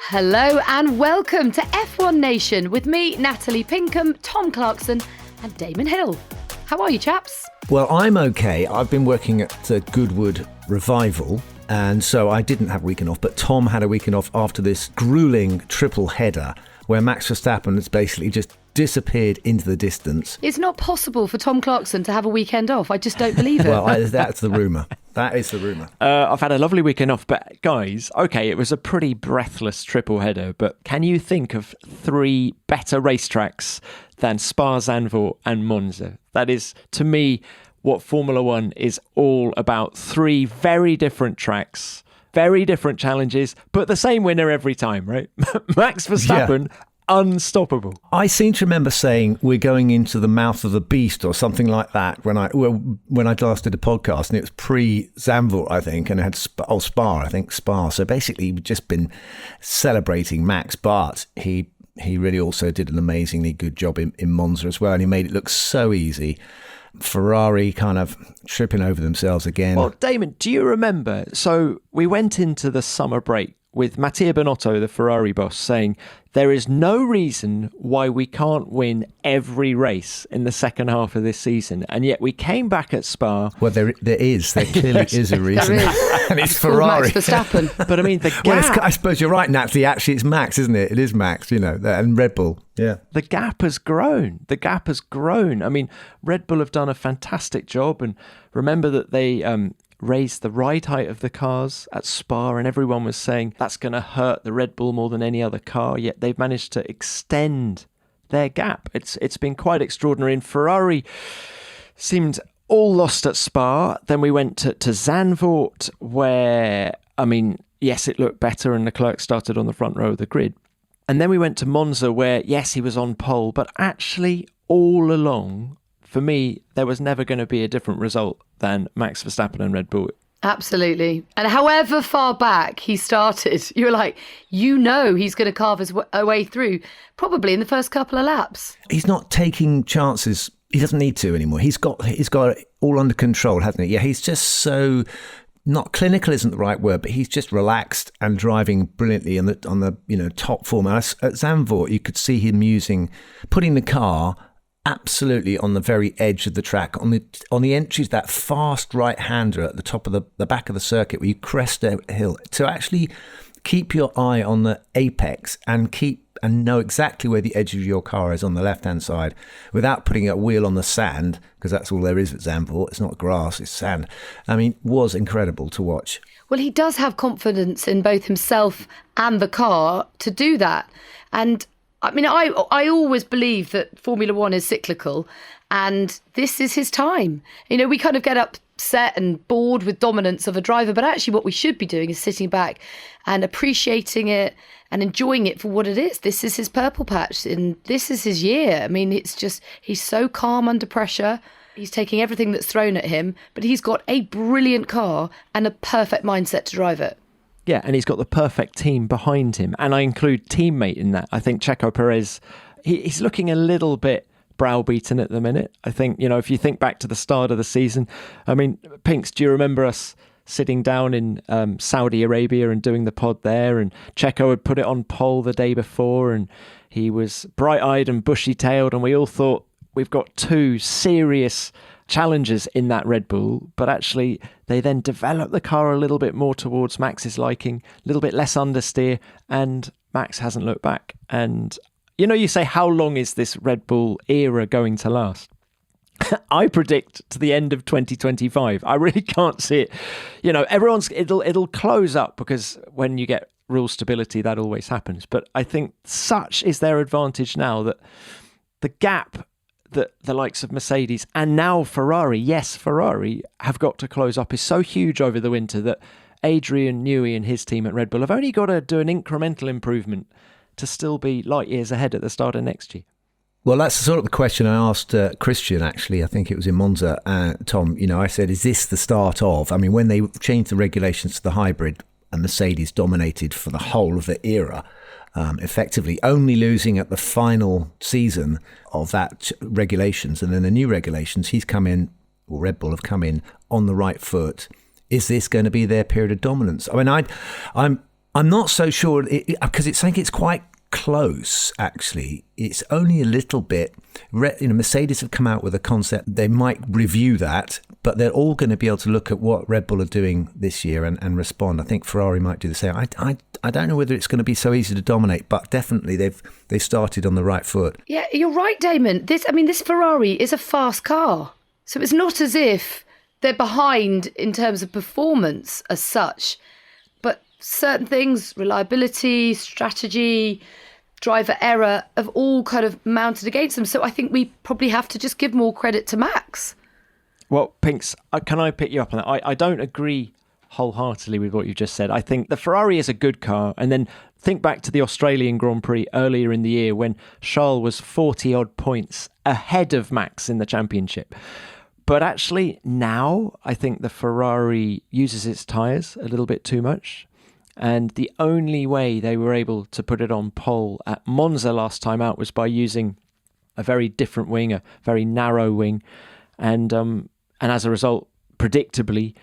Hello and welcome to F1 Nation with me, Natalie, Pinkham, Tom Clarkson and Damon Hill. How are you, chaps? Well, I'm okay. I've been working at Goodwood Revival, and so I didn't have a weekend off, but Tom had a weekend off after this grueling triple header where Max Verstappen has basically just disappeared into the distance. It's not possible for Tom Clarkson to have a weekend off. I just don't believe it. Well, that's the rumour. That is the rumour. I've had a lovely weekend off, but guys, okay, it was a pretty breathless triple header, but can you think of three better racetracks than Spa, Zandvoort and Monza? That is, to me, what Formula One is all about. Three very different tracks, very different challenges, but the same winner every time, right? Max Verstappen, yeah. Unstoppable. I seem to remember saying we're going into the mouth of the beast or something like that when I last did a podcast, and it was pre-Zandvoort, I think, and it had Spa. So basically, we've just been celebrating Max, but he really also did an amazingly good job in Monza as well, and he made it look so easy. Ferrari kind of tripping over themselves again. Well, Damon, do you remember? So we went into the summer break with Mattia Binotto, the Ferrari boss, saying there is no reason why we can't win every race in the second half of this season. And yet we came back at Spa. Well, there is. There clearly yes, is a reason. There is. And it's Ferrari. Max Verstappen. But I mean, the gap... Well, I suppose you're right, Natalie. Actually, it's Max, isn't it? It is Max, and Red Bull. Yeah. The gap has grown. I mean, Red Bull have done a fantastic job. And remember that they... raised the ride height of the cars at Spa, and everyone was saying that's going to hurt the Red Bull more than any other car, yet they've managed to extend their gap. It's been quite extraordinary, and Ferrari seemed all lost at Spa. Then we went to Zandvoort, where, I mean, yes, it looked better and Leclerc started on the front row of the grid. And then we went to Monza, where, yes, he was on pole, but actually all along, for me, there was never going to be a different result than Max Verstappen and Red Bull. Absolutely. And however far back he started, you were like, he's going to carve his way through, probably in the first couple of laps. He's not taking chances. He doesn't need to anymore. He's got it all under control, hasn't he? Yeah, he's just so... Not clinical isn't the right word, but he's just relaxed and driving brilliantly on the top form. And at Zandvoort, you could see him putting the car absolutely on the very edge of the track, on the entries, that fast right-hander at the top of the back of the circuit where you crest a hill, to actually keep your eye on the apex and know exactly where the edge of your car is on the left-hand side without putting a wheel on the sand, because that's all there is at Zandvoort. It's not grass, it's sand. I mean, was incredible to watch. Well, he does have confidence in both himself and the car to do that. And I mean, I always believe that Formula One is cyclical, and this is his time. We kind of get upset and bored with dominance of a driver, but actually what we should be doing is sitting back and appreciating it and enjoying it for what it is. This is his purple patch, and this is his year. I mean, it's just, he's so calm under pressure. He's taking everything that's thrown at him, but he's got a brilliant car and a perfect mindset to drive it. Yeah, and he's got the perfect team behind him. And I include teammate in that. I think Checo Perez, he's looking a little bit browbeaten at the minute. I think, if you think back to the start of the season, I mean, Pinks, do you remember us sitting down in Saudi Arabia and doing the pod there? And Checo had put it on pole the day before, and he was bright-eyed and bushy-tailed, and we all thought, we've got two serious challenges in that Red Bull, but actually they then develop the car a little bit more towards Max's liking, a little bit less understeer, and Max hasn't looked back. And you say, how long is this Red Bull era going to last? I predict to the end of 2025. I really can't see it. It'll close up, because when you get rule stability, that always happens. But I think such is their advantage now, that the gap that the likes of Mercedes and now Ferrari have got to close up is so huge over the winter that Adrian Newey and his team at Red Bull have only got to do an incremental improvement to still be light years ahead at the start of next year. Well, that's sort of the question I asked Christian, actually. I think it was in Monza. Tom, I said, is this the start of... I mean, when they changed the regulations to the hybrid and Mercedes dominated for the whole of the era, effectively only losing at the final season of that regulations, and then the new regulations, he's come in, or Red Bull have come in on the right foot. Is this going to be their period of dominance? I mean, I'm not so sure because it's saying it's quite close, actually. It's only a little bit. Mercedes have come out with a concept. They might review that, but they're all going to be able to look at what Red Bull are doing this year and respond. I think Ferrari might do the same. I don't know whether it's going to be so easy to dominate, but definitely they've started on the right foot. Yeah, you're right, Damon. This Ferrari is a fast car. So it's not as if they're behind in terms of performance as such. But certain things, reliability, strategy, driver error, have all kind of mounted against them. So I think we probably have to just give more credit to Max. Well, Pinks, can I pick you up on that? I don't agree wholeheartedly with what you just said. I think the Ferrari is a good car. And then think back to the Australian Grand Prix earlier in the year when Charles was 40-odd points ahead of Max in the championship. But actually now I think the Ferrari uses its tyres a little bit too much. And the only way they were able to put it on pole at Monza last time out was by using a very different wing, a very narrow wing. And as a result, predictably,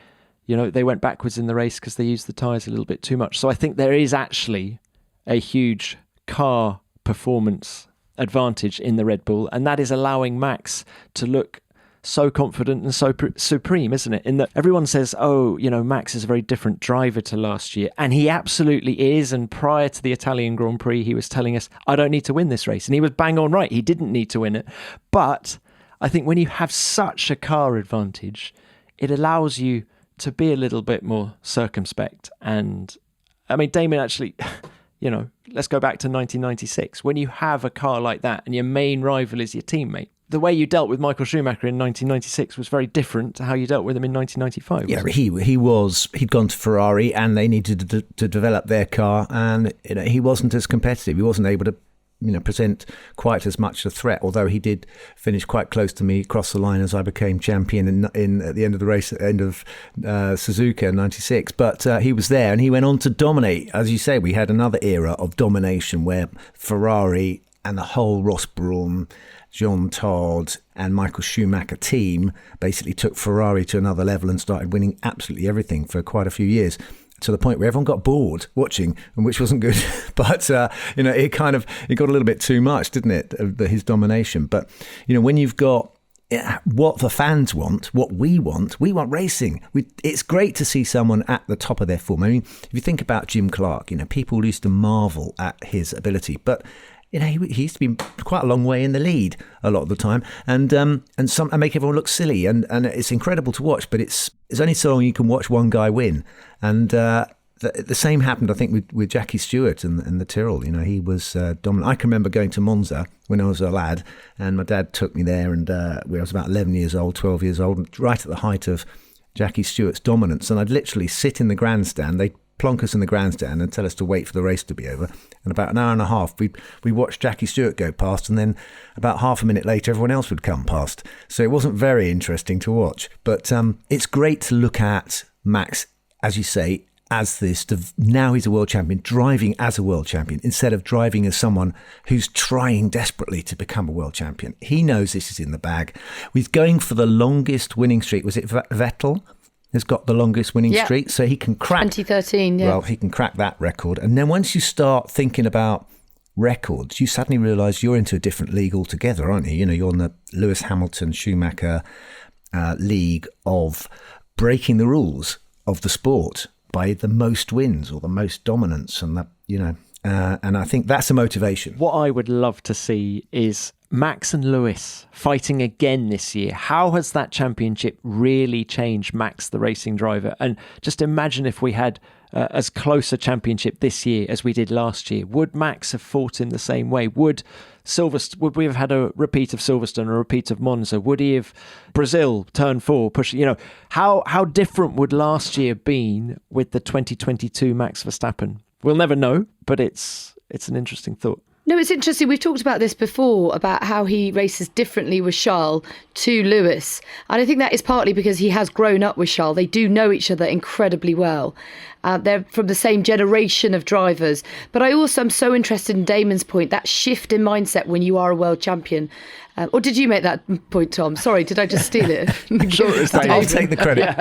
they went backwards in the race because they used the tyres a little bit too much. So I think there is actually a huge car performance advantage in the Red Bull. And that is allowing Max to look so confident and so supreme, isn't it? In that everyone says, Max is a very different driver to last year. And he absolutely is. And prior to the Italian Grand Prix, he was telling us, I don't need to win this race. And he was bang on right. He didn't need to win it. But I think when you have such a car advantage, it allows you to be a little bit more circumspect. And I mean, Damon, actually, let's go back to 1996. When you have a car like that and your main rival is your teammate, the way you dealt with Michael Schumacher in 1996 was very different to how you dealt with him in 1995. Yeah, he'd gone to Ferrari and they needed to develop their car, and he wasn't as competitive. He wasn't able to present quite as much a threat, although he did finish quite close to me across the line as I became champion in at the end of the race, at the end of Suzuka in 96. But he was there and he went on to dominate. As you say, we had another era of domination where Ferrari and the whole Ross Brawn, Jean Todt and Michael Schumacher team basically took Ferrari to another level and started winning absolutely everything for quite a few years, to the point where everyone got bored watching, and which wasn't good. But it got a little bit too much, didn't it? His domination. But when you've got what the fans want, what we want racing. It's great to see someone at the top of their form. I mean, if you think about Jim Clark, people used to marvel at his ability, but he used to be quite a long way in the lead a lot of the time, and make everyone look silly, and it's incredible to watch. But it's only so long you can watch one guy win, and the same happened, I think, with Jackie Stewart and the Tyrrell. He was dominant. I can remember going to Monza when I was a lad, and my dad took me there, and when I was about 11 years old, 12 years old, right at the height of Jackie Stewart's dominance, and I'd literally sit in the grandstand. They'd plonk us in the grandstand and tell us to wait for the race to be over. And about an hour and a half, we watched Jackie Stewart go past, and then about half a minute later, everyone else would come past. So it wasn't very interesting to watch. But it's great to look at Max, as you say, as this. Now he's a world champion, driving as a world champion, instead of driving as someone who's trying desperately to become a world champion. He knows this is in the bag. He's going for the longest winning streak. Was it Vettel? Has got the longest winning streak, so he can crack 2013. Yeah. Well, he can crack that record. And then once you start thinking about records, you suddenly realise you're into a different league altogether, aren't you? You're in the Lewis Hamilton Schumacher league of breaking the rules of the sport by the most wins or the most dominance, and that and I think that's a motivation. What I would love to see is Max and Lewis fighting again this year. How has that championship really changed Max, the racing driver? And just imagine if we had as close a championship this year as we did last year. Would Max have fought in the same way? Would we have had a repeat of Silverstone or a repeat of Monza? Would he have Brazil turn 4 pushing? How different would last year been with the 2022 Max Verstappen? We'll never know, but it's an interesting thought. No, it's interesting. We've talked about this before, about how he races differently with Charles to Lewis. And I think that is partly because he has grown up with Charles. They do know each other incredibly well. They're from the same generation of drivers. But I also am so interested in Damon's point, that shift in mindset when you are a world champion. Or did you make that point, Tom? Sorry, did I just steal it? I'll take the credit.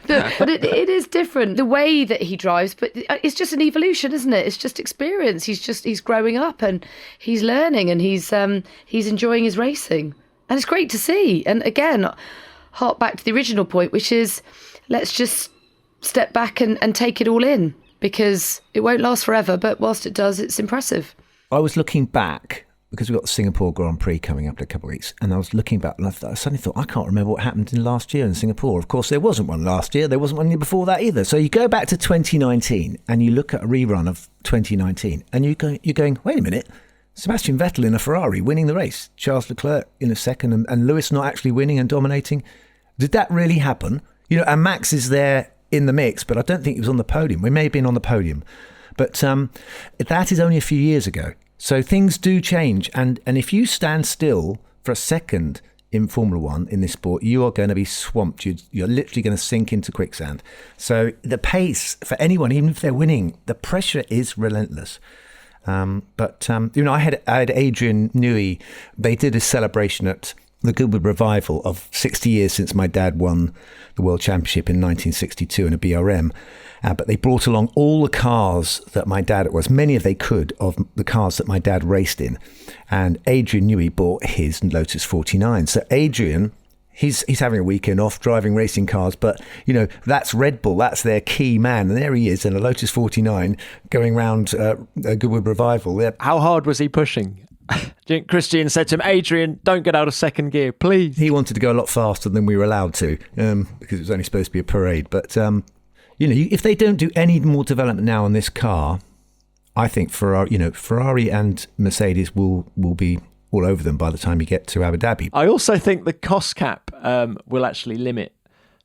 But it is different, the way that he drives. But it's just an evolution, isn't it? It's just experience. He's growing up and he's learning and he's enjoying his racing. And it's great to see. And again, hark back to the original point, which is let's just step back and take it all in, because it won't last forever. But whilst it does, it's impressive. I was looking back, because we've got the Singapore Grand Prix coming up in a couple of weeks, and I was looking back and I suddenly thought, I can't remember what happened in last year in Singapore. Of course, there wasn't one last year. There wasn't one year before that either. So you go back to 2019 and you look at a rerun of 2019 and you're going, wait a minute, Sebastian Vettel in a Ferrari winning the race, Charles Leclerc in a second, and Lewis not actually winning and dominating. Did that really happen? And Max is there in the mix, but I don't think he was on the podium. We may have been on the podium. But that is only a few years ago. So things do change. And if you stand still for a second in Formula One, in this sport, you are going to be swamped. You're literally going to sink into quicksand. So the pace for anyone, even if they're winning, the pressure is relentless. But I had Adrian Newey. They did a celebration at the Goodwood Revival of 60 years since my dad won the World Championship in 1962 in a BRM. But they brought along all the cars that my dad, many of the cars that my dad raced in. And Adrian Newey bought his Lotus 49. So Adrian, he's having a weekend off driving racing cars, but that's Red Bull, that's their key man, and there he is in a Lotus 49 going round Goodwood Revival. How hard was he pushing? Christian said to him, Adrian, don't get out of second gear, please. He wanted to go a lot faster than we were allowed to, because it was only supposed to be a parade. But if they don't do any more development now on this car, I think Ferrari and Mercedes will be all over them by the time you get to Abu Dhabi. I also think the cost cap will actually limit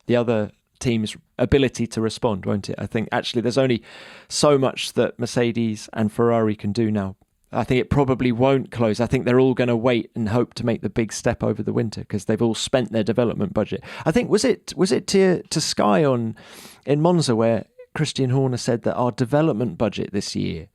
the other team's ability to respond, won't it? I think actually there's only so much that Mercedes and Ferrari can do now. I think it probably won't close. I think they're all going to wait and hope to make the big step over the winter because they've all spent their development budget. I think was it to Sky in Monza where Christian Horner said that our development budget this year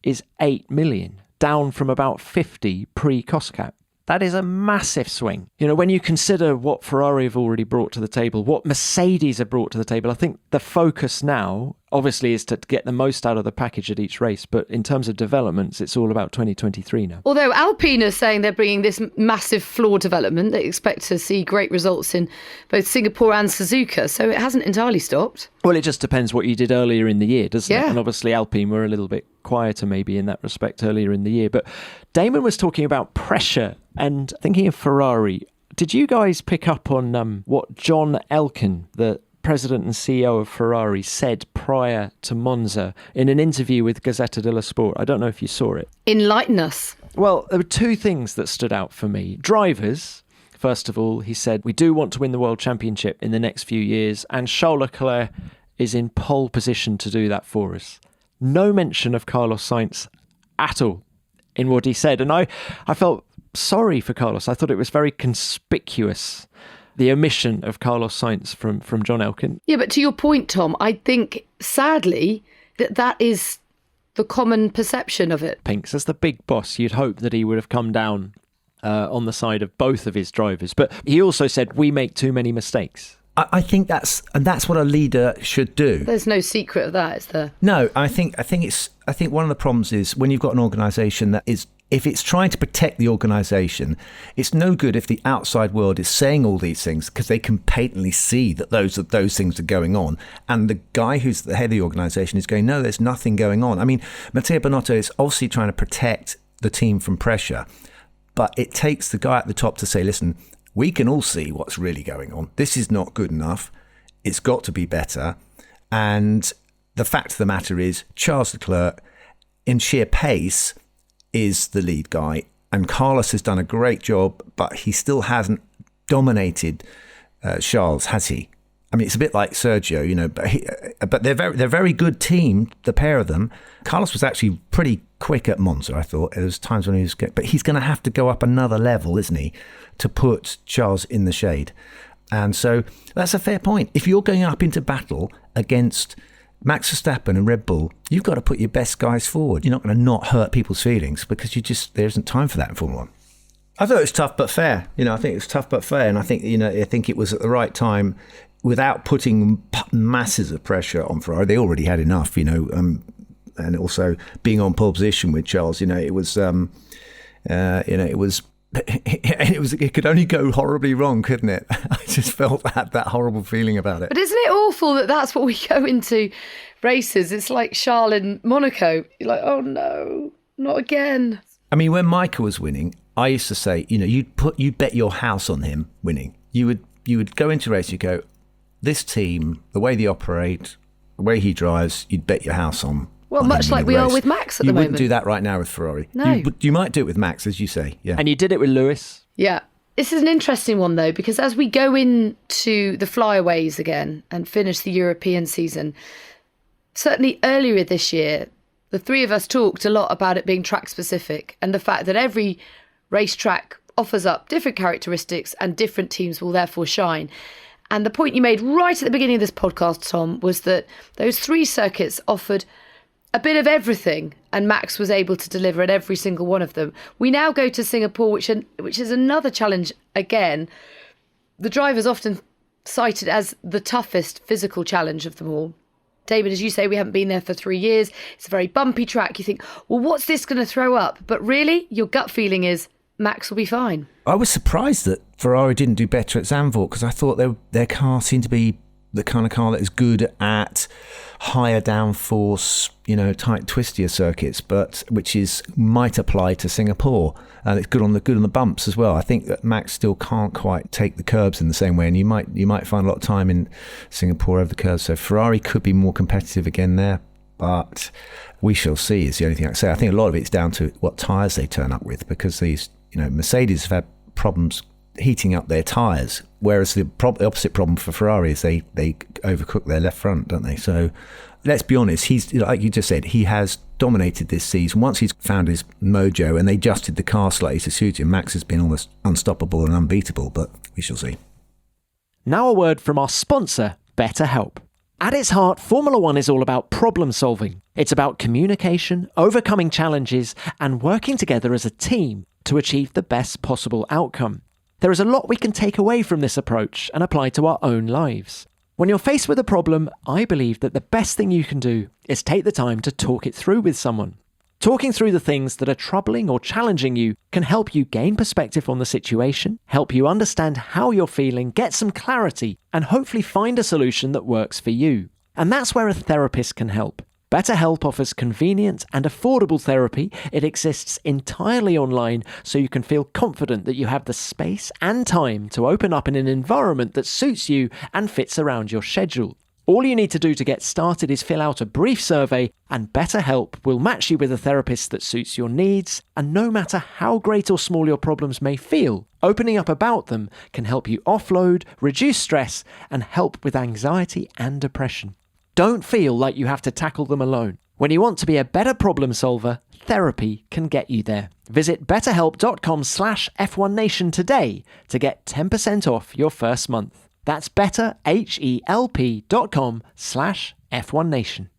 is 8 million, down from about 50 pre-cost cap. That is a massive swing. When you consider what Ferrari have already brought to the table, what Mercedes have brought to the table, I think the focus now obviously is to get the most out of the package at each race. But in terms of developments, it's all about 2023 now. Although Alpine are saying they're bringing this massive floor development, they expect to see great results in both Singapore and Suzuka. So it hasn't entirely stopped. Well, it just depends what you did earlier in the year, doesn't it? Yeah. And obviously Alpine were a little bit quieter maybe in that respect earlier in the year. But Damon was talking about pressure and thinking of Ferrari. Did you guys pick up on what John Elkann, the president and CEO of Ferrari, said prior to Monza in an interview with Gazzetta dello Sport? I don't know if you saw it. Enlighten us. Well, there were two things that stood out for me. Drivers, first of all, he said, we do want to win the World Championship in the next few years, and Charles Leclerc is in pole position to do that for us. No mention of Carlos Sainz at all in what he said. And I felt sorry for Carlos. I thought it was very conspicuous, the omission of Carlos Sainz from John Elkann. Yeah, but to your point, Tom, I think, sadly, that is the common perception of it. Pinks, as the big boss, you'd hope that he would have come down on the side of both of his drivers. But he also said, we make too many mistakes. I think that's what a leader should do. There's no secret of that, is there? No, I think one of the problems is when you've got an organisation that is, if it's trying to protect the organisation, it's no good if the outside world is saying all these things because they can patently see that those things are going on. And the guy who's the head of the organisation is going, no, there's nothing going on. I mean, Matteo Binotto is obviously trying to protect the team from pressure, but it takes the guy at the top to say, listen, we can all see what's really going on. This is not good enough. It's got to be better. And the fact of the matter is, Charles Leclerc, in sheer pace, is the lead guy. And Carlos has done a great job, but he still hasn't dominated Charles, has he? I mean, it's a bit like Sergio, but they're very good team, the pair of them. Carlos was actually pretty quick at Monza, I thought. There was times when he was good, but he's going to have to go up another level, isn't he, to put Charles in the shade. And so that's a fair point. If you're going up into battle against Max Verstappen and Red Bull, you've got to put your best guys forward. You're not going to not hurt people's feelings because there isn't time for that in Formula 1. I thought it was tough but fair. I think it was tough but fair. And I think, I think it was at the right time without putting masses of pressure on Ferrari. They already had enough, and also being on pole position with Charles, it was, it could only go horribly wrong, couldn't it? I just felt that horrible feeling about it. But isn't it awful that that's what we go into races? It's like Charles in Monaco. You're like, oh no, not again. I mean, when Micah was winning, I used to say, you'd bet your house on him winning. You would go into a race, you go, this team, the way they operate, the way he drives, you'd bet your house on. Well, much like we are with Max at the moment. You wouldn't do that right now with Ferrari. No. You might do it with Max, as you say. Yeah. And you did it with Lewis. Yeah. This is an interesting one, though, because as we go into the flyaways again and finish the European season, certainly earlier this year, the three of us talked a lot about it being track specific and the fact that every racetrack offers up different characteristics and different teams will therefore shine. And the point you made right at the beginning of this podcast, Tom, was that those three circuits offered a bit of everything, and Max was able to deliver at every single one of them. We now go to Singapore, which is another challenge again. The drivers often cited as the toughest physical challenge of them all. David, as you say, we haven't been there for 3 years. It's a very bumpy track. You think, well, what's this going to throw up? But really, your gut feeling is Max will be fine. I was surprised that Ferrari didn't do better at Zandvoort because I thought their car seemed to be the kind of car that is good at higher downforce, tight, twistier circuits, but might apply to Singapore, and it's good on the bumps as well. I think that Max still can't quite take the curbs in the same way, and you might find a lot of time in Singapore over the curbs. So Ferrari could be more competitive again there, but we shall see. Is the only thing I can say. I think a lot of it's down to what tyres they turn up with, because these, Mercedes have had problems heating up their tyres, whereas the opposite problem for Ferrari is they overcook their left front, don't they? So let's be honest, he's, like you just said, he has dominated this season. Once he's found his mojo and they adjusted the car slightly to suit him, Max has been almost unstoppable and unbeatable, but we shall see. Now a word from our sponsor, BetterHelp. At its heart, Formula One is all about problem solving. It's about communication, overcoming challenges, and working together as a team to achieve the best possible outcome. There is a lot we can take away from this approach and apply to our own lives. When you're faced with a problem, I believe that the best thing you can do is take the time to talk it through with someone. Talking through the things that are troubling or challenging you can help you gain perspective on the situation, help you understand how you're feeling, get some clarity, and hopefully find a solution that works for you. And that's where a therapist can help. BetterHelp offers convenient and affordable therapy. It exists entirely online, so you can feel confident that you have the space and time to open up in an environment that suits you and fits around your schedule. All you need to do to get started is fill out a brief survey, and BetterHelp will match you with a therapist that suits your needs. And no matter how great or small your problems may feel, opening up about them can help you offload, reduce stress, and help with anxiety and depression. Don't feel like you have to tackle them alone. When you want to be a better problem solver, therapy can get you there. Visit betterhelp.com/F1Nation today to get 10% off your first month. That's betterhelp.com/F1Nation.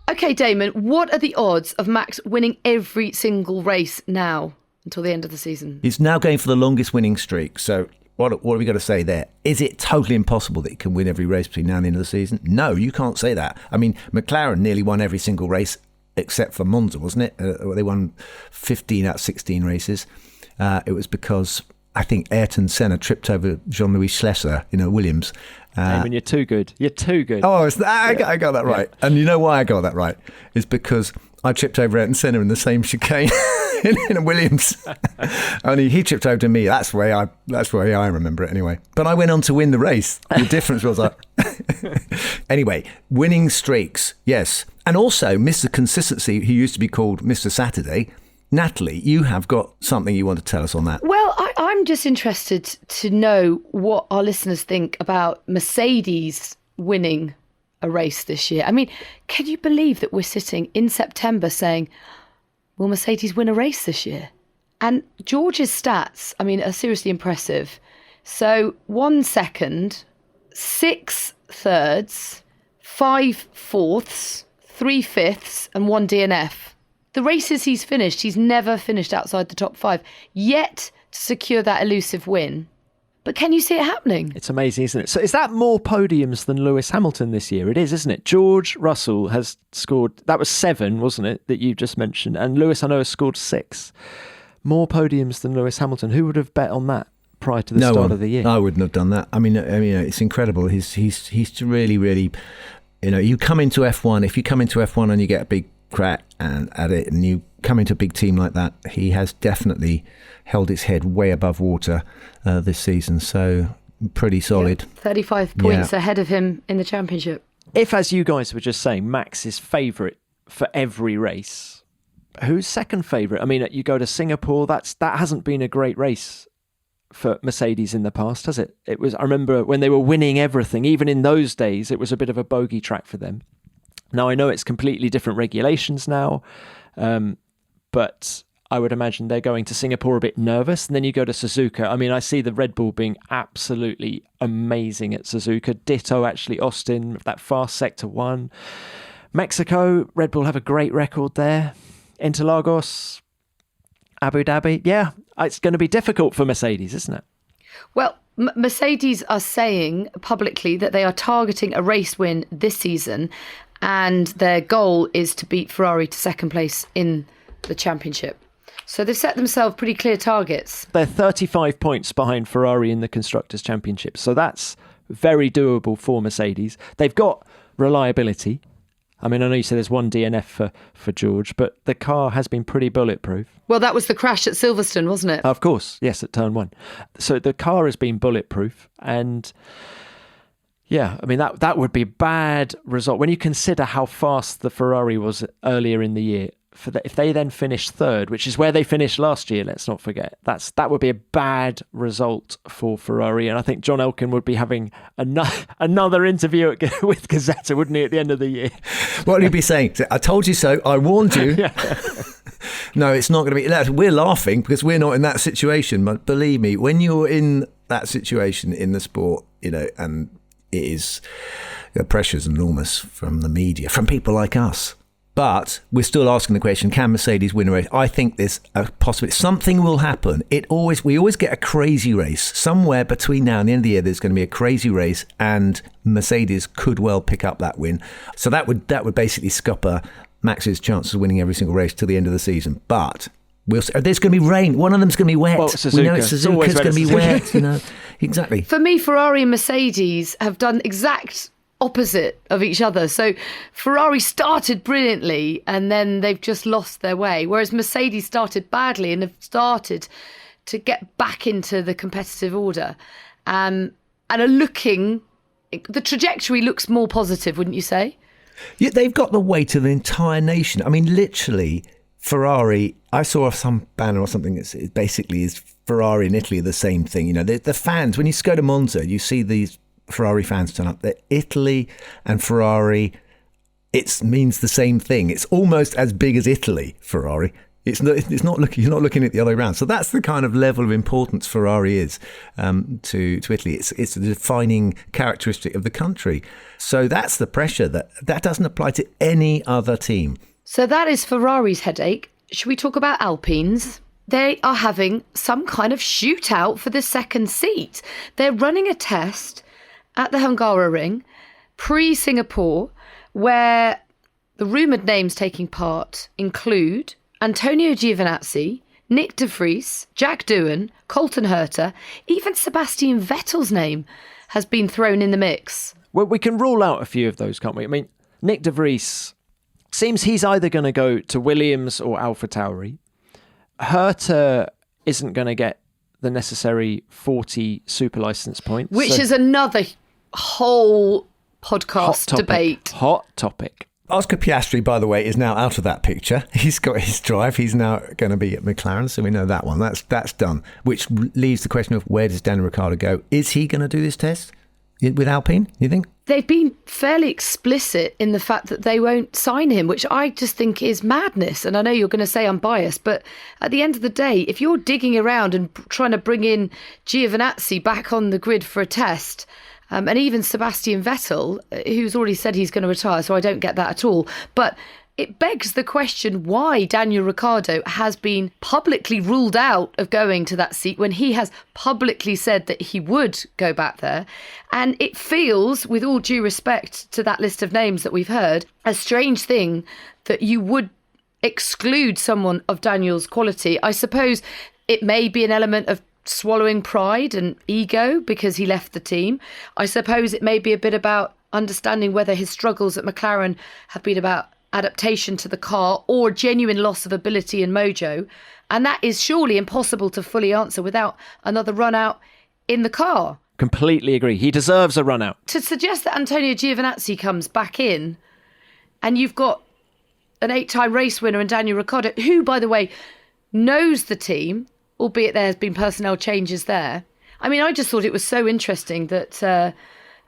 Okay, Damon, what are the odds of Max winning every single race now until the end of the season? He's now going for the longest winning streak, so what are we got to say there? Is it totally impossible that he can win every race between now and the end of the season? No, you can't say that. I mean, McLaren nearly won every single race except for Monza, wasn't it? They won 15 out of 16 races. It was because I think Ayrton Senna tripped over Jean-Louis Schlesser in a Williams. Damon, you're too good. You're too good. Oh, I got that right. Yeah. And you know why I got that right? It's because I tripped over Ayrton Senna in the same chicane in a Williams. Only he tripped over me. That's the way I remember it anyway. But I went on to win the race. The difference was anyway, winning streaks, yes. And also Mr. Consistency, who used to be called Mr. Saturday. Natalie, you have got something you want to tell us on that. Well, I'm just interested to know what our listeners think about Mercedes winning a race this year. I mean, can you believe that we're sitting in September saying, will Mercedes win a race this year? And George's stats, I mean, are seriously impressive. So 1 second, 6 thirds, 5 fourths, 3 fifths, and 1 DNF. The races he's finished, he's never finished outside the top 5, yet to secure that elusive win. But can you see it happening? It's amazing, isn't it? So is that more podiums than Lewis Hamilton this year? It is, isn't it? George Russell has scored, that was 7, wasn't it, that you just mentioned? And Lewis, I know, has scored 6. More podiums than Lewis Hamilton. Who would have bet on that prior to the start of the year? I woun't have done that. I mean, it's incredible. He's really, really, you come into F1, if you come into F1 and you get a big crack at it and you come into a big team like that, he has definitely held his head way above water this season. So pretty solid. Yeah, 35 points ahead of him in the championship. If, as you guys were just saying, Max is favourite for every race, who's second favourite? I mean, you go to Singapore, that hasn't been a great race for Mercedes in the past, has it? It was. I remember when they were winning everything, even in those days, it was a bit of a bogey track for them. Now, I know it's completely different regulations now, but I would imagine they're going to Singapore a bit nervous. And then you go to Suzuka. I mean, I see the Red Bull being absolutely amazing at Suzuka. Ditto, actually, Austin, that fast Sector 1. Mexico, Red Bull have a great record there. Interlagos, Abu Dhabi. Yeah, it's going to be difficult for Mercedes, isn't it? Well, Mercedes are saying publicly that they are targeting a race win this season, and their goal is to beat Ferrari to second place in the championship. So they've set themselves pretty clear targets. They're 35 points behind Ferrari in the Constructors' Championship, so that's very doable for Mercedes. They've got reliability. I mean, I know you said there's 1 DNF for George, but the car has been pretty bulletproof. Well, that was the crash at Silverstone, wasn't it? Of course, yes, at turn 1. So the car has been bulletproof, and yeah, I mean, that would be a bad result. When you consider how fast the Ferrari was earlier in the year, if they then finish third, which is where they finished last year, let's not forget, that would be a bad result for Ferrari. And I think John Elkann would be having another interview with Gazzetta, wouldn't he, at the end of the year? What would he be saying? I told you so. I warned you. No, it's not going to be. We're laughing because we're not in that situation. But believe me, when you're in that situation in the sport, and it is, the pressure's enormous from the media, from people like us. But we're still asking the question, can Mercedes win a race? I think there's a possibility. Something will happen. We always get a crazy race. Somewhere between now and the end of the year, there's going to be a crazy race, and Mercedes could well pick up that win. So that would basically scupper Max's chances of winning every single race till the end of the season. But there's going to be rain. One of them's going to be wet. Well, Suzuka. We know Suzuka's going to be wet. Exactly. For me, Ferrari and Mercedes have done exact opposite of each other. So Ferrari started brilliantly and then they've just lost their way, whereas Mercedes started badly and have started to get back into the competitive order, and are looking, the trajectory looks more positive, wouldn't you say? Yeah, they've got the weight of the entire nation. I mean, literally, Ferrari, I saw some banner or something that basically is Ferrari in Italy are the same thing. The fans, when you go to Monza, you see these Ferrari fans turn up. They're Italy and Ferrari. It means the same thing. It's almost as big as Italy, Ferrari. It's not looking. You're not looking at the other way around. So that's the kind of level of importance Ferrari is to Italy. It's a defining characteristic of the country. So that's the pressure that doesn't apply to any other team. So that is Ferrari's headache. Should we talk about Alpine's? They are having some kind of shootout for the second seat. They're running a test at the Hungaroring, pre-Singapore, where the rumoured names taking part include Antonio Giovinazzi, Nyck De Vries, Jack Doohan, Colton Herta, even Sebastian Vettel's name has been thrown in the mix. Well, we can rule out a few of those, can't we? I mean, Nyck De Vries seems he's either going to go to Williams or AlphaTauri. Herta isn't going to get the necessary 40 super license points. Which is another whole podcast debate. Hot topic. Oscar Piastri, by the way, is now out of that picture. He's got his drive. He's now going to be at McLaren, so we know that one. That's done. Which leaves the question of where does Daniel Ricciardo go? Is he going to do this test? with Alpine, you think? They've been fairly explicit in the fact that they won't sign him, which I just think is madness. And I know you're going to say I'm biased, but at the end of the day, if you're digging around and trying to bring in Giovinazzi back on the grid for a test, and even Sebastian Vettel, who's already said he's going to retire, so I don't get that at all. But it begs the question why Daniel Ricciardo has been publicly ruled out of going to that seat when he has publicly said that he would go back there. And it feels, with all due respect to that list of names that we've heard, a strange thing that you would exclude someone of Daniel's quality. I suppose it may be an element of swallowing pride and ego because he left the team. I suppose it may be a bit about understanding whether his struggles at McLaren have been about adaptation to the car or genuine loss of ability and mojo. And that is surely impossible to fully answer without another run out in the car. Completely agree. He deserves a run out. To suggest that Antonio Giovinazzi comes back in and you've got an 8-time race winner in Daniel Ricciardo, who, by the way, knows the team, albeit there has been personnel changes there. I mean, I just thought it was so interesting that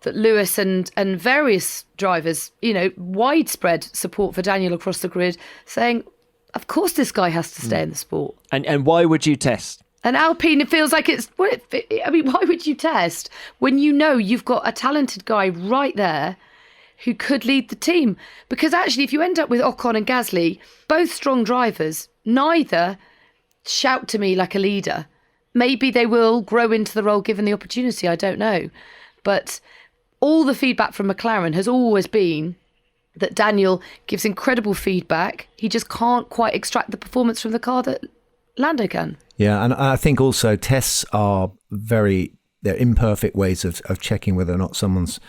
Lewis and various drivers, widespread support for Daniel across the grid, saying, of course this guy has to stay in the sport. And why would you test? And Alpine, it feels like why would you test when you know you've got a talented guy right there who could lead the team? Because actually, if you end up with Ocon and Gasly, both strong drivers, neither shout to me like a leader. Maybe they will grow into the role given the opportunity, I don't know. But all the feedback from McLaren has always been that Daniel gives incredible feedback. He just can't quite extract the performance from the car that Lando can. Yeah, and I think also tests are they're imperfect ways of checking whether or not someone's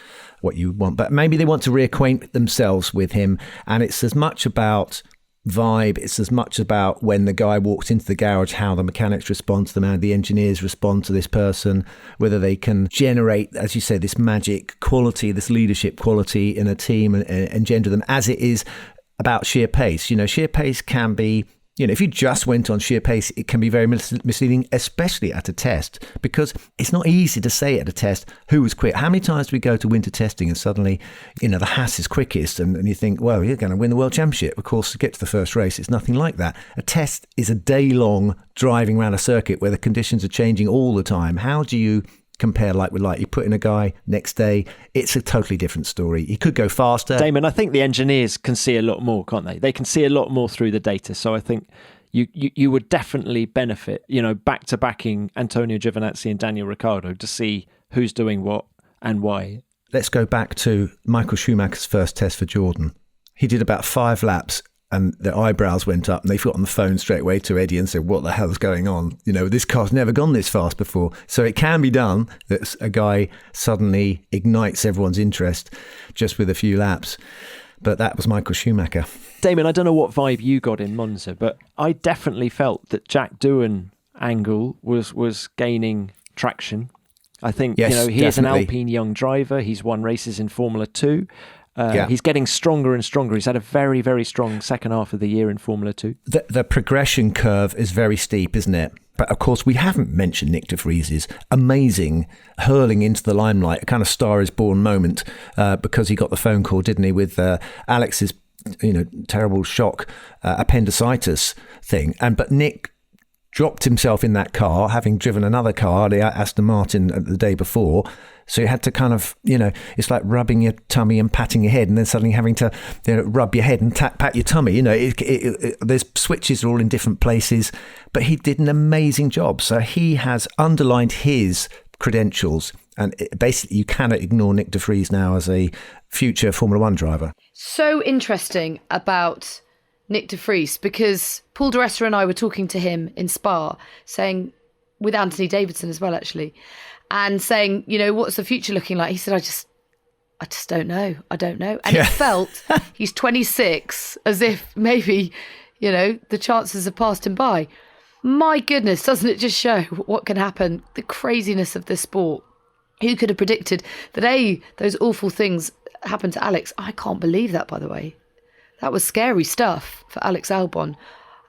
what you want. But maybe they want to reacquaint themselves with him. And it's as much about vibe, it's as much about when the guy walks into the garage, how the mechanics respond to them, how the engineers respond to this person, whether they can generate, as you say, this magic quality, this leadership quality in a team and engender them, as it is about sheer pace. Sheer pace can be, if you just went on sheer pace, it can be very misleading, especially at a test, because it's not easy to say at a test who was quick. How many times do we go to winter testing and suddenly, the Haas is quickest and you think, well, you're going to win the world championship. Of course, to get to the first race, it's nothing like that. A test is a day-long driving around a circuit where the conditions are changing all the time. How do you compare like with like? You put in a guy next day, it's a totally different story. He could go faster. Damon, I think the engineers can see a lot more, can't they? They can see a lot more through the data. So I think you would definitely benefit, back to backing Antonio Giovinazzi and Daniel Ricciardo to see who's doing what and why. Let's go back to Michael Schumacher's first test for Jordan. He did about 5 laps and their eyebrows went up and they got on the phone straight away to Eddie and said, what the hell's going on? This car's never gone this fast before. So it can be done that a guy suddenly ignites everyone's interest just with a few laps. But that was Michael Schumacher. Damon, I don't know what vibe you got in Monza, but I definitely felt that Jack Doohan angle was gaining traction. I think, yes, he is an definitely. Alpine young driver. He's won races in Formula 2. He's getting stronger and stronger. He's had a very, very strong second half of the year in Formula 2. The progression curve is very steep, isn't it? But of course, we haven't mentioned Nyck De Vries's amazing hurling into the limelight, a kind of Star is Born moment, because he got the phone call, didn't he, with Alex's terrible shock appendicitis thing. But Nyck dropped himself in that car, having driven another car, the Aston Martin, the day before. So you had to kind of, it's like rubbing your tummy and patting your head and then suddenly having to rub your head and pat your tummy. There's switches are all in different places, but he did an amazing job. So he has underlined his credentials, and basically you cannot ignore Nyck De Vries now as a future Formula One driver. So interesting about Nyck De Vries, because Paul di Resta and I were talking to him in Spa, saying, with Anthony Davidson as well, actually, and saying, what's the future looking like? He said, I just don't know. I don't know. And It felt, he's 26, as if maybe, the chances have passed him by. My goodness, doesn't it just show what can happen? The craziness of this sport. Who could have predicted that, those awful things happened to Alex? I can't believe that, by the way. That was scary stuff for Alex Albon.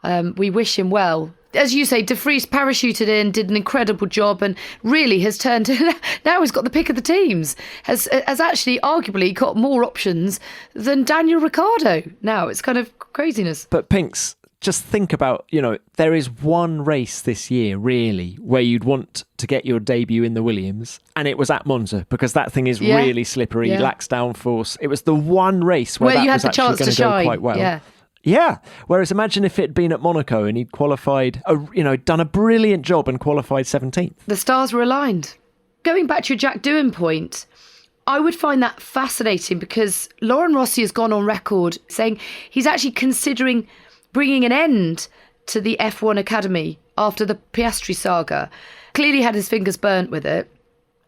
We wish him well. As you say, De Vries parachuted in, did an incredible job, and really has turned to, now he's got the pick of the teams, has actually arguably got more options than Daniel Ricciardo. Now it's kind of craziness. But Pinks, just think about, there is one race this year, really, where you'd want to get your debut in the Williams, and it was at Monza, because that thing is really slippery, lacks downforce. It was the one race where that you had was the actually chance going to to go shine. quite well. Yeah. Whereas imagine if it had been at Monaco and he'd qualified, done a brilliant job and qualified 17th. The stars were aligned. Going back to your Jack Doohan point, I would find that fascinating because Laurent Rossi has gone on record saying he's actually considering bringing an end to the F1 Academy after the Piastri saga. Clearly had his fingers burnt with it.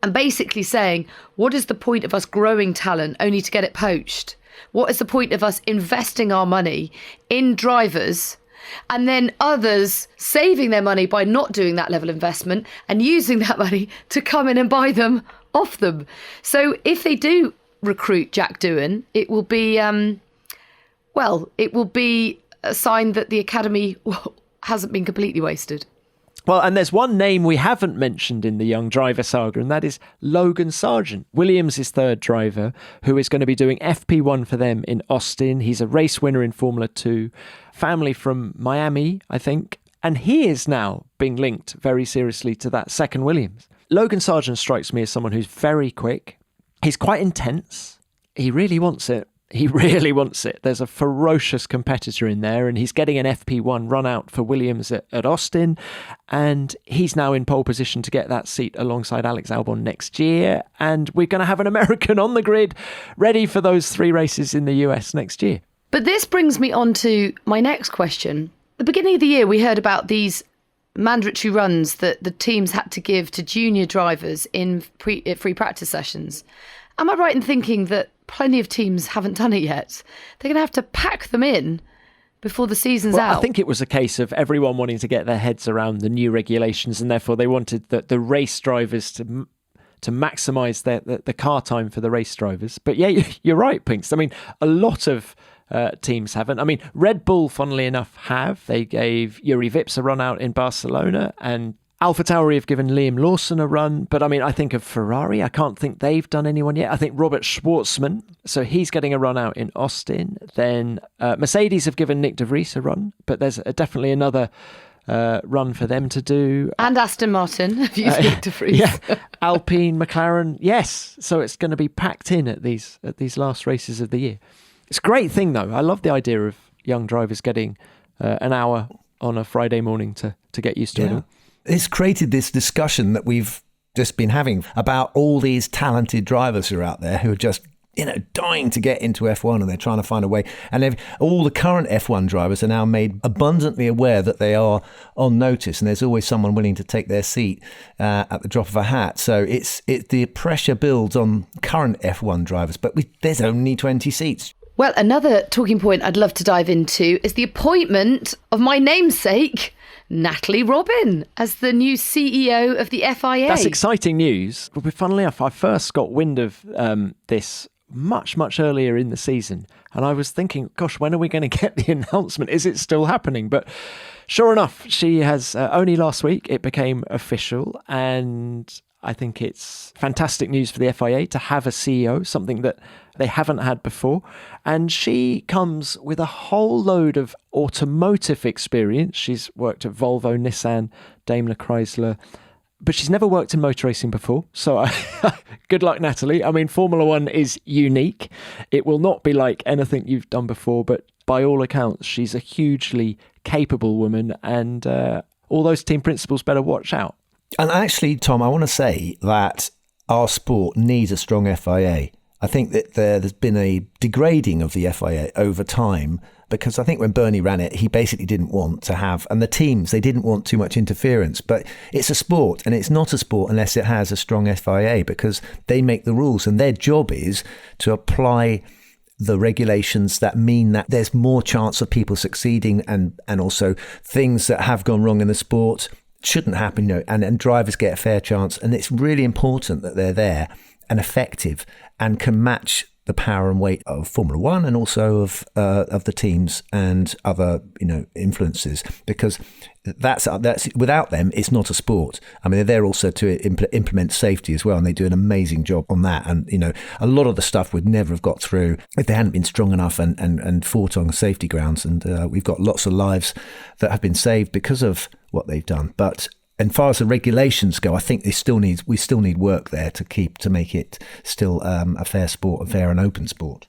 And basically saying, what is the point of us growing talent only to get it poached? What is the point of us investing our money in drivers and then others saving their money by not doing that level of investment and using that money to come in and buy them off them? So if they do recruit Jack Doohan, it will be, it will be a sign that the academy hasn't been completely wasted. Well, and there's one name we haven't mentioned in the young driver saga, and that is Logan Sargent, Williams' third driver, who is going to be doing FP1 for them in Austin. He's a race winner in Formula 2, family from Miami, I think, and he is now being linked very seriously to that second Williams. Logan Sargent strikes me as someone who's very quick. He's quite intense. He really wants it. He really wants it. There's a ferocious competitor in there, and he's getting an FP1 run out for Williams at Austin, and he's now in pole position to get that seat alongside Alex Albon next year, and we're going to have an American on the grid ready for those 3 races in the US next year. But this brings me on to my next question. At the beginning of the year, we heard about these mandatory runs that the teams had to give to junior drivers in free practice sessions. Am I right in thinking that plenty of teams haven't done it yet? They're going to have to pack them in before the season's out. I think it was a case of everyone wanting to get their heads around the new regulations, and therefore they wanted the race drivers to maximise the car time for the race drivers. But yeah, you're right, Pinks. I mean, a lot of teams haven't. I mean, Red Bull, funnily enough, have. They gave Yuri Vips a run out in Barcelona, and AlphaTauri have given Liam Lawson a run, but I mean, I think of Ferrari. I can't think they've done anyone yet. I think Robert Schwartzman, so he's getting a run out in Austin. Then Mercedes have given Nyck De Vries a run, but there's definitely another run for them to do. And Aston Martin have used Nyck De Vries. Yeah, Alpine, McLaren, yes. So it's going to be packed in at these last races of the year. It's a great thing, though. I love the idea of young drivers getting an hour on a Friday morning to get used to it all. It's created this discussion that we've just been having about all these talented drivers who are out there who are just, dying to get into F1, and they're trying to find a way. And all the current F1 drivers are now made abundantly aware that they are on notice, and there's always someone willing to take their seat at the drop of a hat. So the pressure builds on current F1 drivers, but there's only 20 seats. Well, another talking point I'd love to dive into is the appointment of my namesake, Natalie Robin, as the new CEO of the FIA. That's exciting news. But funnily enough, I first got wind of this much, much earlier in the season. And I was thinking, gosh, when are we going to get the announcement? Is it still happening? But sure enough, she has only last week, it became official. And I think it's fantastic news for the FIA to have a CEO, something that they haven't had before. And she comes with a whole load of automotive experience. She's worked at Volvo, Nissan, Daimler, Chrysler, but she's never worked in motor racing before. So good luck, Natalie. I mean, Formula One is unique. It will not be like anything you've done before, but by all accounts, she's a hugely capable woman, and all those team principals better watch out. And actually, Tom, I want to say that our sport needs a strong FIA. I think that there's been a degrading of the FIA over time, because I think when Bernie ran it, he basically didn't want to have, and the teams, they didn't want too much interference. But it's a sport, and it's not a sport unless it has a strong FIA, because they make the rules, and their job is to apply the regulations that mean that there's more chance of people succeeding, and also things that have gone wrong in the sport shouldn't happen, and drivers get a fair chance. And it's really important that they're there and effective and can match the power and weight of Formula One and also of the teams and other influences, because that's without them it's not a sport. I mean, they're there also to implement safety as well, and they do an amazing job on that. And a lot of the stuff would never have got through if they hadn't been strong enough and fought on safety grounds. And we've got lots of lives that have been saved because of what they've done. But as far as the regulations go, I think we still need work there to make it still a fair sport, a fair and open sport.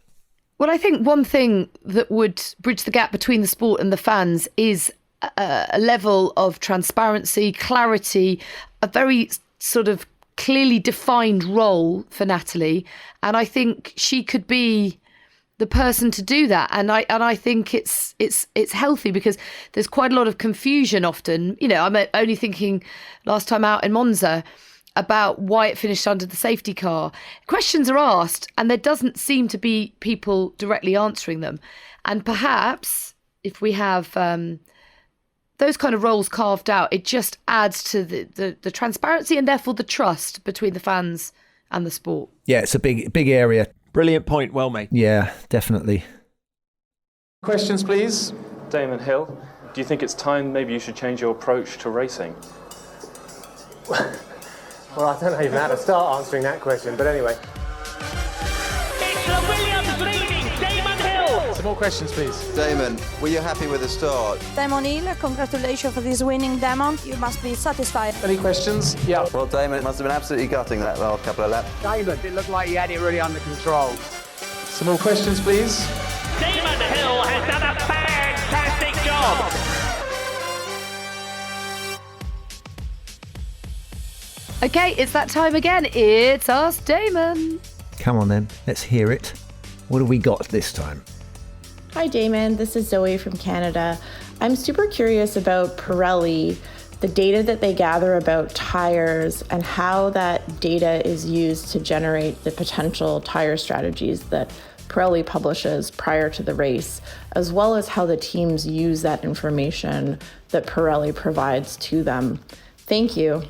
Well, I think one thing that would bridge the gap between the sport and the fans is a level of transparency, clarity, a very sort of clearly defined role for Natalie. And I think she could be the person to do that, and I think it's healthy, because there's quite a lot of confusion often. I'm only thinking last time out in Monza about why it finished under the safety car. Questions are asked and there doesn't seem to be people directly answering them. And perhaps if we have those kind of roles carved out, it just adds to the transparency and therefore the trust between the fans and the sport. Yeah, it's a big area. Brilliant point, well made. Yeah, definitely. Questions, please. Damon Hill, do you think it's time maybe you should change your approach to racing? Well, I don't know even how to start answering that question, but anyway. It's the Williams leading, Damon Hill! Some more questions, please. Damon, were you happy with the start? Damon Hill, congratulations for this winning, Damon. You must be satisfied. Any questions? Yeah. Well, Damon, it must have been absolutely gutting that last couple of laps. Damon, it looked like he had it really under control. Some more questions, please. Damon Hill has done a fantastic job! Okay, it's that time again. It's Ask Damon. Come on then, let's hear it. What have we got this time? Hi Damon, this is Zoe from Canada. I'm super curious about Pirelli, the data that they gather about tires and how that data is used to generate the potential tire strategies that Pirelli publishes prior to the race, as well as how the teams use that information that Pirelli provides to them. Thank you.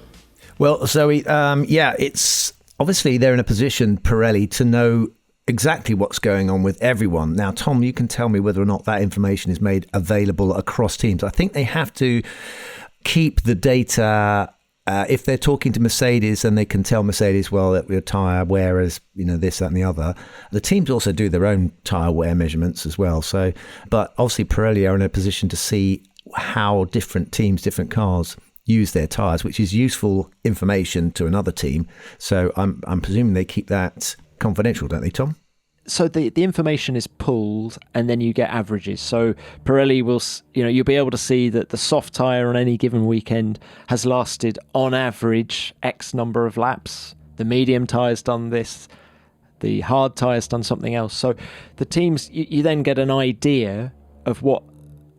Well, Zoe, it's obviously they're in a position, Pirelli, to know exactly what's going on with everyone. Now, Tom, you can tell me whether or not that information is made available across teams. I think they have to keep the data. If they're talking to Mercedes, then they can tell Mercedes, well, that your tyre wear is, this, that and the other. The teams also do their own tyre wear measurements as well. So, but obviously Pirelli are in a position to see how different teams, different cars use their tyres, which is useful information to another team. So I'm presuming they keep that confidential, don't they, Tom? So the information is pulled and then you get averages. So Pirelli will, you'll be able to see that the soft tyre on any given weekend has lasted on average X number of laps. The medium tyre's done this. The hard tyre's done something else. So the teams, you then get an idea of what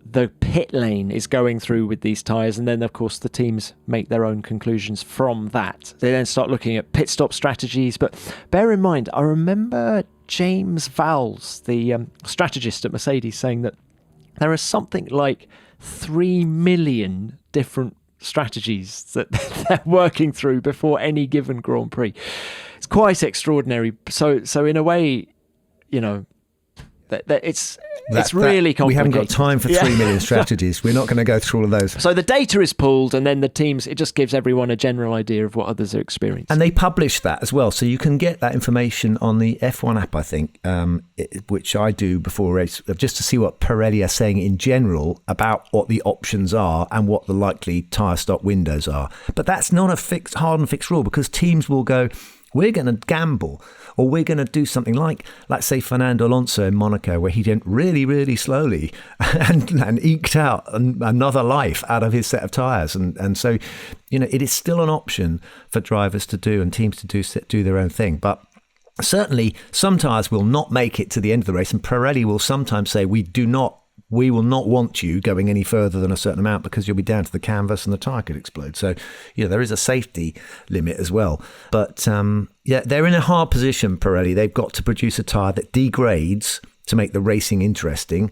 the pit lane is going through with these tyres, and then of course the teams make their own conclusions from that. They then start looking at pit stop strategies, but bear in mind, I remember James Vowles, the strategist at Mercedes, saying that there are something like 3 million different strategies that they're working through before any given Grand Prix. It's quite extraordinary. So in a way, it's really complicated. We haven't got time for 3 million strategies. We're not going to go through all of those. So the data is pulled, and then the teams, it just gives everyone a general idea of what others are experiencing. And they publish that as well. So you can get that information on the F1 app, I think, which I do before a race, just to see what Pirelli are saying in general about what the options are and what the likely tyre stock windows are. But that's not a hard and fixed rule, because teams will go, we're going to gamble, or we're going to do something like, let's say, Fernando Alonso in Monaco, where he went really, really slowly and eked out another life out of his set of tyres. And so, it is still an option for drivers to do and teams to do their own thing. But certainly some tyres will not make it to the end of the race, and Pirelli will sometimes say, we will not want you going any further than a certain amount, because you'll be down to the canvas and the tyre could explode. So, there is a safety limit as well. But, they're in a hard position, Pirelli. They've got to produce a tyre that degrades to make the racing interesting,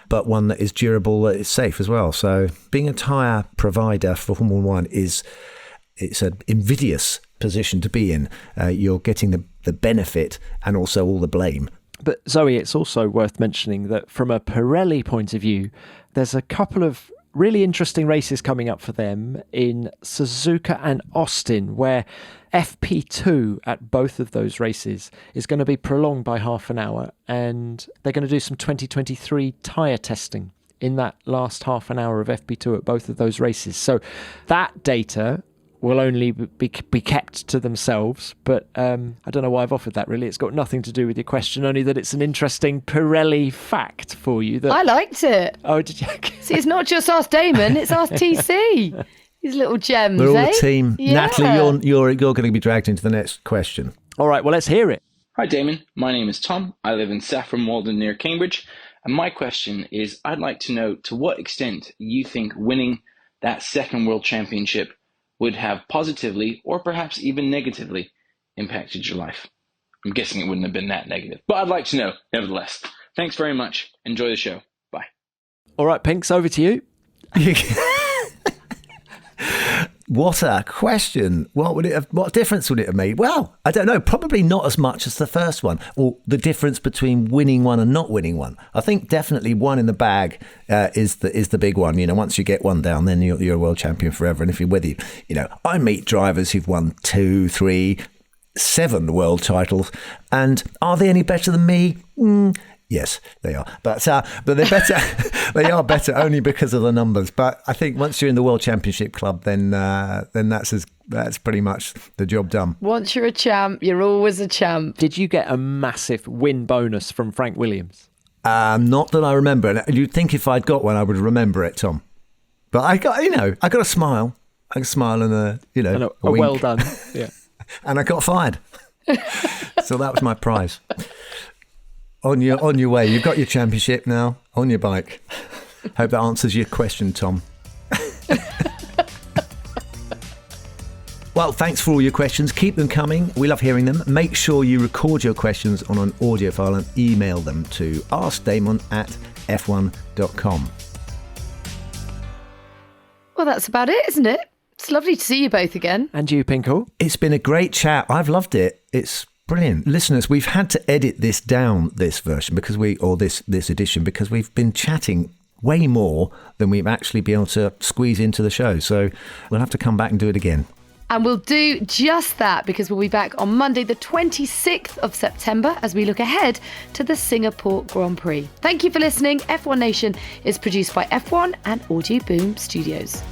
but one that is durable, that is safe as well. So being a tyre provider for Formula One it's an invidious position to be in. You're getting the benefit and also all the blame But Zoe, it's also worth mentioning that from a Pirelli point of view, there's a couple of really interesting races coming up for them in Suzuka and Austin, where FP2 at both of those races is going to be prolonged by half an hour, and they're going to do some 2023 tyre testing in that last half an hour of FP2 at both of those races. So that data will only be kept to themselves, but I don't know why I've offered that, really. It's got nothing to do with your question, only that it's an interesting Pirelli fact for you. That... I liked it. Oh, did you? See, it's not just Ask Damon, it's Ask TC. These little gems, We're all eh? a team. Yeah. Natalie, you're going to be dragged into the next question. All right, well, let's hear it. Hi, Damon. My name is Tom. I live in Saffron Walden near Cambridge. And my question is, I'd like to know to what extent you think winning that second World Championship would have positively or perhaps even negatively impacted your life. I'm guessing it wouldn't have been that negative, but I'd like to know nevertheless. Thanks very much. Enjoy the show. Bye. All right, Pinks, over to you. What a question. What difference would it have made? Well, I don't know. Probably not as much as the first one, or the difference between winning one and not winning one. I think definitely one in the bag is the big one. You know, once you get one down, then you're a world champion forever. And if you're with I meet drivers who've won 2, 3, 7 world titles, and are they any better than me? Yes, they are. But they're better. They are better only because of the numbers. But I think once you're in the World Championship club, then that's pretty much the job done. Once you're a champ, you're always a champ. Did you get a massive win bonus from Frank Williams? Not that I remember. And you'd think if I'd got one, I would remember it, Tom. But I got a smile. I got a smile and a wink. Well done. Yeah. And I got fired. So that was my prize. On your way. You've got your championship now on your bike. Hope that answers your question, Tom. Well, thanks for all your questions. Keep them coming. We love hearing them. Make sure you record your questions on an audio file and email them to askdamon@f1.com. Well, that's about it, isn't it? It's lovely to see you both again. And you, Pinkle. It's been a great chat. I've loved it. It's brilliant. Listeners, we've had to edit this down, this version, this edition, because we've been chatting way more than we've actually been able to squeeze into the show. So we'll have to come back and do it again. And we'll do just that, because we'll be back on Monday, the 26th of September, as we look ahead to the Singapore Grand Prix. Thank you for listening. F1 Nation is produced by F1 and Audio Boom Studios.